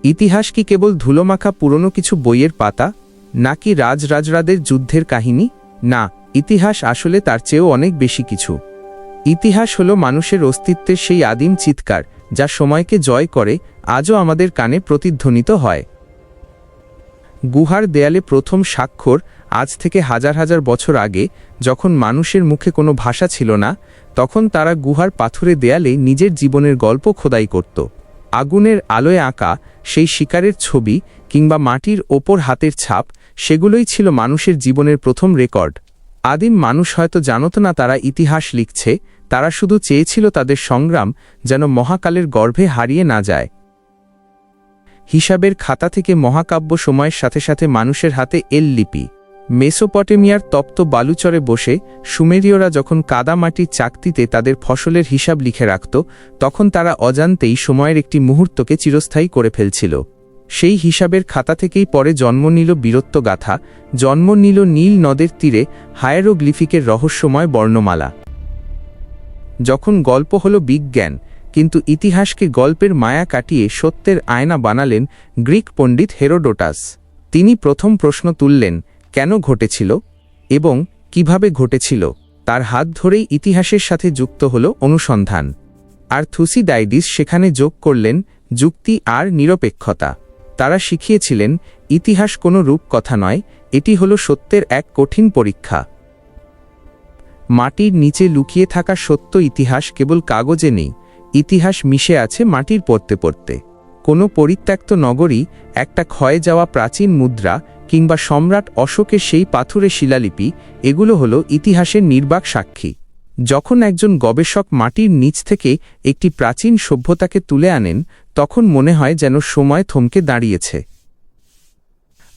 ইতিহাস কি কেবল ধুলোমাখা পুরনো কিছু বইয়ের পাতা, নাকি রাজরাজরাদের যুদ্ধের কাহিনী? না, ইতিহাস আসলে তার চেয়েও অনেক বেশি কিছু। ইতিহাস হলো মানুষের অস্তিত্বের সেই আদিম চিৎকার, যা সময়কে জয় করে আজও আমাদের কানে প্রতিধ্বনিত হয়। গুহার দেয়ালে প্রথম স্বাক্ষর আজ থেকে হাজার হাজার বছর আগে, যখন মানুষের মুখে কোনো ভাষা ছিল না, তখন তারা গুহার পাথুরে দেয়ালে নিজের জীবনের গল্প খোদাই করত। আগুনের আলোয় আঁকা সেই শিকারের ছবি কিংবা মাটির ওপর হাতের ছাপ, সেগুলোই ছিল মানুষের জীবনের প্রথম রেকর্ড। আদিম মানুষ হয়তো জানত না তারা ইতিহাস লিখছে, তারা শুধু চেয়েছিল তাদের সংগ্রাম যেন মহাকালের গর্ভে হারিয়ে না যায়। হিসাবের খাতা থেকে মহাকাব্য সময়ের সাথে সাথে মানুষের হাতে এল লিপি। মেসোপটেমিয়ার তপ্ত বালুচরে বসে সুমেরীয়রা যখন কাদামাটির চাকতিতে তাদের ফসলের হিসাব লিখে রাখত, তখন তারা অজান্তেই সময়ের একটি মুহূর্তকে চিরস্থায়ী করে ফেলছিল। সেই হিসাবের খাতা থেকেই পরে জন্ম নিল বীরত্বগাথা, জন্ম নিল নীল নদের তীরে হায়েরোগ্লিফিকের রহস্যময় বর্ণমালা। যখন গল্প হলো বিজ্ঞান, কিন্তু ইতিহাসকে গল্পের মায়া কাটিয়ে সত্যের আয়না বানালেন গ্রিক পণ্ডিত হেরোডোটাস। তিনি প্রথম প্রশ্ন তুললেন, কেন ঘটেছিল এবং কিভাবে ঘটেছিল। তার হাত ধরেই ইতিহাসের সাথে যুক্ত হল অনুসন্ধান। আর থুসিডাইডিস সেখানে যোগ করলেন যুক্তি আর নিরপেক্ষতা। তারা শিখিয়েছিলেন ইতিহাস কোনো রূপকথা নয়, এটি হলো সত্যের এক কঠিন পরীক্ষা। মাটির নিচে লুকিয়ে থাকা সত্য ইতিহাস কেবল কাগজে নেই, ইতিহাস মিশে আছে মাটির পড়তে পড়তে। কোনো পরিত্যক্ত নগরী, একটা ক্ষয়ে যাওয়া প্রাচীন মুদ্রা কিংবা সম্রাট অশোকের সেই পাথুরে শিলালিপি, এগুলো হলো ইতিহাসের নির্বাক সাক্ষী। যখন একজন গবেষক মাটির নিচ থেকে একটি প্রাচীন সভ্যতাকে তুলে আনেন, তখন মনে হয় যেন সময় থমকে দাঁড়িয়েছে।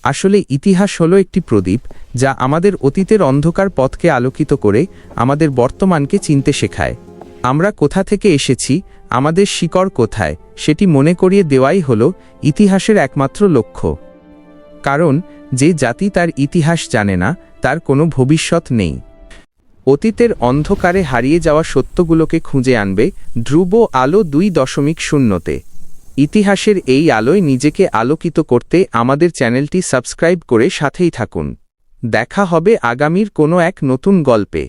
আসলে ইতিহাস হলো একটি প্রদীপ, যা আমাদের অতীতের অন্ধকার পথকে আলোকিত করে আমাদের বর্তমানকে চিনতে শেখায়। আমরা কোথা থেকে এসেছি, আমাদের শিকড় কোথায়, সেটি মনে করিয়ে দেওয়াই হলো ইতিহাসের একমাত্র লক্ষ্য। কারণ যে জাতি তার ইতিহাস জানে না, তার কোনো ভবিষ্যৎ নেই। অতীতের অন্ধকারে হারিয়ে যাওয়া সত্যগুলোকে খুঁজে আনবে ধ্রুব আলো 2.0-তে। ইতিহাসের এই আলোয় নিজেকে আলোকিত করতে আমাদের চ্যানেলটি সাবস্ক্রাইব করে সাথেই থাকুন। দেখা হবে আগামীর কোনো এক নতুন গল্পে।